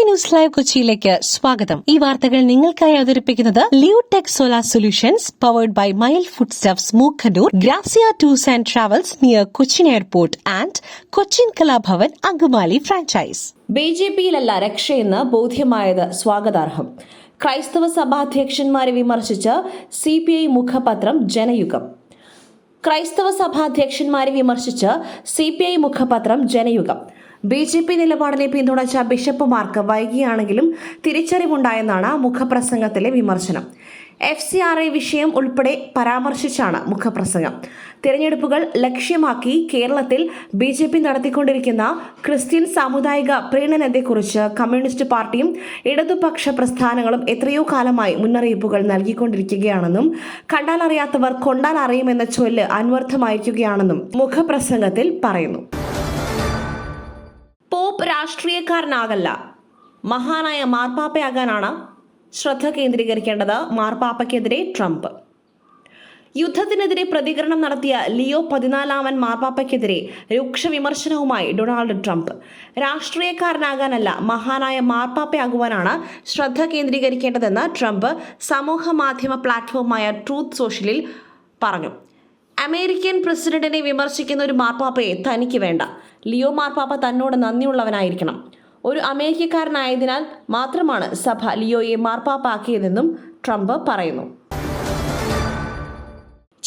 News live കൊച്ചിയിലേക്ക് സ്വാഗതം. ഈ വാർത്തകൾ നിങ്ങൾക്കായി അവതരിപ്പിക്കുന്നത് Leotech solar solutions powered by mile food stuffs Mookkannoor, Grazia tours and travels near Cochin airport and Cochin Kalabhavan Angamaly franchise. ബിജെപിയിലല്ല രക്ഷയെന്ന് ബോധ്യമായത് സ്വാഗതാർഹം. ക്രൈസ്തവ സഭാധ്യക്ഷന്മാരെ വിമർശിച്ച് സിപിഐ മുഖപത്രം ജനയുഗം. ക്രൈസ്തവ സഭാധ്യക്ഷന്മാരെ വിമർശിച്ച് സിപിഐ മുഖപത്രം ജനയുഗം. ബിജെപി നിലപാടിനെ പിന്തുണച്ച ബിഷപ്പുമാർക്ക് വൈകിയാണെങ്കിലും തിരിച്ചറിവുണ്ടായെന്നാണ് മുഖപ്രസംഗത്തിലെ വിമർശനം. FCRA വിഷയം ഉൾപ്പെടെ പരാമർശിച്ചാണ് മുഖപ്രസംഗം. തിരഞ്ഞെടുപ്പുകൾ ലക്ഷ്യമാക്കി കേരളത്തിൽ ബിജെപി നടത്തിക്കൊണ്ടിരിക്കുന്ന ക്രിസ്ത്യൻ സാമുദായിക പ്രീണനത്തെക്കുറിച്ച് കമ്മ്യൂണിസ്റ്റ് പാർട്ടിയും ഇടതുപക്ഷ പ്രസ്ഥാനങ്ങളും എത്രയോ കാലമായി മുന്നറിയിപ്പുകൾ നൽകിക്കൊണ്ടിരിക്കുകയാണെന്നും കണ്ടാലറിയാത്തവർ കൊണ്ടാൽ അറിയുമെന്ന ചൊല്ല് അന്വർത്ഥമായിരിക്കുകയാണെന്നും മുഖപ്രസംഗത്തിൽ പറയുന്നു. പോപ്പ് രാഷ്ട്രീയക്കാരനാകല്ല, മഹാനായ മാർപ്പാപ്പയാകാനാണ് ശ്രദ്ധ കേന്ദ്രീകരിക്കേണ്ടത്. മാർപ്പാപ്പയ്ക്കെതിരെ ട്രംപ്. യുദ്ധത്തിനെതിരെ പ്രതികരണം നടത്തിയ ലിയോ 14 മാർപ്പാപ്പയ്ക്കെതിരെ രൂക്ഷ വിമർശനവുമായി ഡൊണാൾഡ് ട്രംപ്. രാഷ്ട്രീയക്കാരനാകാനല്ല, മഹാനായ മാർപ്പാപ്പയാകുവാനാണ് ശ്രദ്ധ കേന്ദ്രീകരിക്കേണ്ടതെന്ന് ട്രംപ് സമൂഹ മാധ്യമ പ്ലാറ്റ്ഫോമായ ട്രൂത്ത് സോഷ്യലിൽ പറഞ്ഞു. അമേരിക്കൻ പ്രസിഡന്റിനെ വിമർശിക്കുന്ന ഒരു മാർപ്പാപ്പയെ തനിക്ക് വേണ്ട. ലിയോ മാർപ്പാപ്പ തന്നോട് നന്ദിയുള്ളവനായിരിക്കണം. ഒരു അമേരിക്കക്കാരനായതിനാൽ മാത്രമാണ് സഭ ലിയോയെ മാർപ്പാപ്പ ആക്കിയതെന്നും ട്രംപ് പറയുന്നു.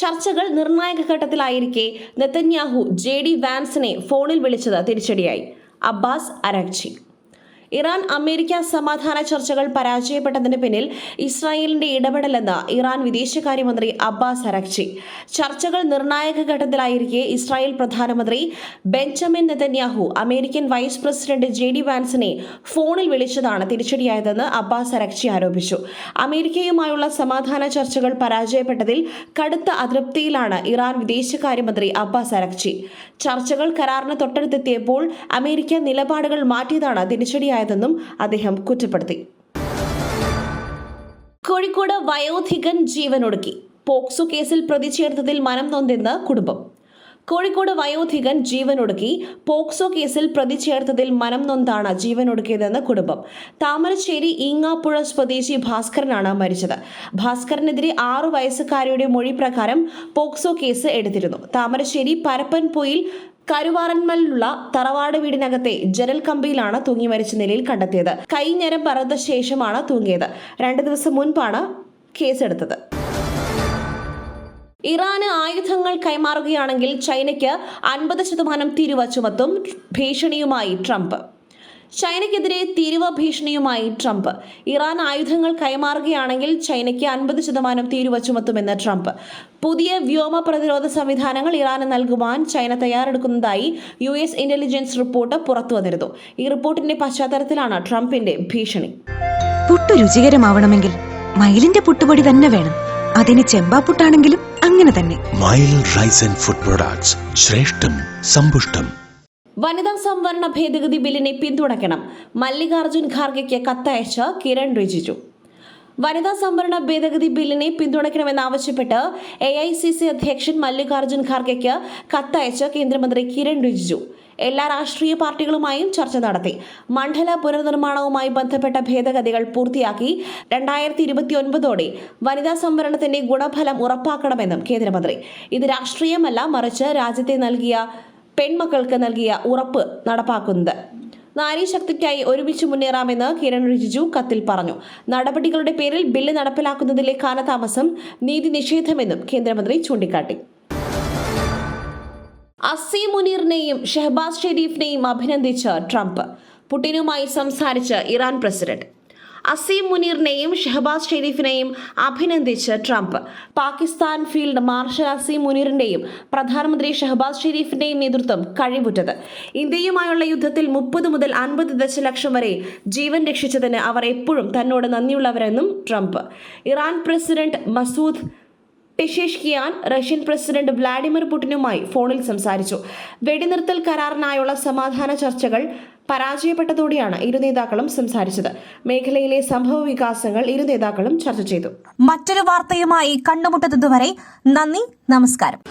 ചർച്ചകൾ നിർണായക ഘട്ടത്തിലായിരിക്കെ നെതന്യാഹു JD വാൻസിനെ ഫോണിൽ വിളിച്ചത് തിരിച്ചടിയായി. Abbas Araghchi. ഇറാൻ അമേരിക്ക സമാധാന ചർച്ചകൾ പരാജയപ്പെട്ടതിന് പിന്നിൽ ഇസ്രായേലിന്റെ ഇടപെടലെന്ന് ഇറാൻ വിദേശകാര്യമന്ത്രി അബ്ബാസ് അരാഗ്ചി. ചർച്ചകൾ നിർണായക ഘട്ടത്തിലായിരിക്കെ ഇസ്രായേൽ പ്രധാനമന്ത്രി Benjamin Netanyahu American vice president JD വാൻസിനെ ഫോണിൽ വിളിച്ചതാണ് തിരിച്ചടിയായതെന്ന് അബ്ബാസ് അരാഗ്ചി ആരോപിച്ചു. അമേരിക്കയുമായുള്ള സമാധാന ചർച്ചകൾ പരാജയപ്പെട്ടതിൽ കടുത്ത അതൃപ്തിയിലാണ് ഇറാൻ വിദേശകാര്യമന്ത്രി അബ്ബാസ് അരാഗ്ചി. ചർച്ചകൾ കരാറിന് തൊട്ടടുത്തെത്തിയപ്പോൾ അമേരിക്ക നിലപാടുകൾ മാറ്റിയതാണ് തിരിച്ചടിയായതെന്നും അദ്ദേഹം കുറ്റപ്പെടുത്തി. കോഴിക്കോട് വയോധികൻ ജീവനൊടുക്കി. പോക്സോ കേസിൽ പ്രതി ചേർത്തതിൽ മനം നൊന്തെന്ന് കുടുംബം. കോഴിക്കോട് വയോധികൻ ജീവനൊടുക്കി. പോക്സോ കേസിൽ പ്രതി ചേർത്തതിൽ മനം നൊന്താണ് ജീവനൊടുക്കിയതെന്ന് കുടുംബം. താമരശ്ശേരി ഈങ്ങാപ്പുഴ സ്വദേശി ഭാസ്കരനാണ് മരിച്ചത്. ഭാസ്കരനെതിരെ 6 വയസ്സുകാരിയുടെ മൊഴി പ്രകാരം പോക്സോ കേസ് എടുത്തിരുന്നു. താമരശ്ശേരി പരപ്പൻപൊയിൽ കരുവാറന്മലുള്ള തറവാട് വീടിനകത്തെ ജനൽ കമ്പിയിലാണ് തൂങ്ങി മരിച്ച നിലയിൽ കണ്ടെത്തിയത്. കൈഞ്ഞരം പറന്ന ശേഷമാണ് തൂങ്ങിയത്. 2 ദിവസം മുൻപാണ് കേസെടുത്തത്. ഇറാന് ആയുധങ്ങൾ കൈമാറുകയാണെങ്കിൽ ചൈനയ്ക്ക് 50% തീരുവ ചുമത്തും ഭീഷണിയുമായി ട്രംപ്. ചൈനയ്ക്കെതിരെ തീരുവ ഭീഷണിയുമായി ട്രംപ്. ഇറാൻ ആയുധങ്ങൾ കൈമാറുകയാണെങ്കിൽ ചൈനയ്ക്ക് 50% തീരുവ ചുമത്തുമെന്ന് ട്രംപ്. പുതിയ വ്യോമ പ്രതിരോധ സംവിധാനങ്ങൾ ഇറാന് നൽകുവാൻ ചൈന തയ്യാറെടുക്കുന്നതായി US ഇന്റലിജൻസ് റിപ്പോർട്ട് പുറത്തുവന്നിരുന്നു. ഈ റിപ്പോർട്ടിന്റെ പശ്ചാത്തലത്തിലാണ് ട്രംപിന്റെ ഭീഷണി. പുട്ടു രുചികരമാവണമെങ്കിൽ മയിലിന്റെ പുട്ടുപൊടി തന്നെ വേണം. അതിന് ചെമ്പാപ്പുട്ടാണെങ്കിലും അങ്ങനെ തന്നെ. മയിൽ റൈസ് ആൻഡ് ഫുഡ് പ്രൊഡക്ട്സ്, ശ്രേഷ്ഠം സമ്പുഷ്ടം. വനിതാ സംവരണ ഭേദഗതി ബില്ലിനെ പിന്തുണയ്ക്കണം. മല്ലികാർജുൻ ഖാർഗെയ്ക്ക് കത്തയച്ച കിരൺ റിജിജു. വനിതാ സംവരണ ഭേദഗതി ബില്ലിനെ പിന്തുണയ്ക്കണമെന്നാവശ്യപ്പെട്ട് AICC അധ്യക്ഷൻ മല്ലികാർജുൻ ഖാർഗെയ്ക്ക് കത്തയച്ച കേന്ദ്രമന്ത്രി കിരൺ റിജിജു എല്ലാ രാഷ്ട്രീയ പാർട്ടികളുമായും ചർച്ച നടത്തി. മണ്ഡല പുനർനിർമ്മാണവുമായി ബന്ധപ്പെട്ട ഭേദഗതികൾ പൂർത്തിയാക്കി 2029ഓടെ വനിതാ സംവരണത്തിന്റെ ഗുണഫലം ഉറപ്പാക്കണമെന്നും കേന്ദ്രമന്ത്രി. ഇത് രാഷ്ട്രീയമല്ല, മറിച്ച് രാജ്യത്തെ പെൺമക്കൾക്ക് നൽകിയ ഉറപ്പ് നടപ്പാക്കുന്നത്. നാരീശക്തിക്കായി ഒരുമിച്ച് മുന്നേറാമെന്ന് കിരൺ റിജിജു കത്തിൽ പറഞ്ഞു. നടപടികളുടെ പേരിൽ ബില്ല് നടപ്പിലാക്കുന്നതിലെ കാലതാമസം നീതി നിഷേധമെന്നും കേന്ദ്രമന്ത്രി ചൂണ്ടിക്കാട്ടി. അസീം മുനീറിനെയും ഷഹബാസ് ഷെരീഫിനെയും അഭിനന്ദിച്ച് ട്രംപ്. പുടിനുമായി സംസാരിച്ച് ഇറാൻ പ്രസിഡന്റ്. അസീം മുനീറിനെയും ഷഹബാസ് ഷെരീഫിനെയും അഭിനന്ദിച്ച് Trump. Pakistan field marshal Asim മുനീറിന്റെയും പ്രധാനമന്ത്രി ഷഹബാസ് ഷെരീഫിന്റെയും നേതൃത്വം കഴിവുറ്റത്. ഇന്ത്യയുമായുള്ള യുദ്ധത്തിൽ 30 മുതൽ 50 ദശലക്ഷം വരെ ജീവൻ രക്ഷിച്ചതിന് അവർ എപ്പോഴും തന്നോട് നന്ദിയുള്ളവരെന്നും Trump. Iran president Masoud Pezeshkian Russian president Vladimir പുടിനുമായി ഫോണിൽ സംസാരിച്ചു. വെടിനിർത്തൽ കരാറിനായുള്ള സമാധാന ചർച്ചകൾ പരാജയപ്പെട്ടതോടെയാണ് ഇരു നേതാക്കളും സംസാരിച്ചത്. മേഖലയിലെ സംഭവ വികാസങ്ങൾ ഇരു നേതാക്കളും ചർച്ച ചെയ്തു. മറ്റൊരു വാർത്തയുമായി കണ്ടുമുട്ടുന്നതുവരെ നന്ദി, നമസ്കാരം.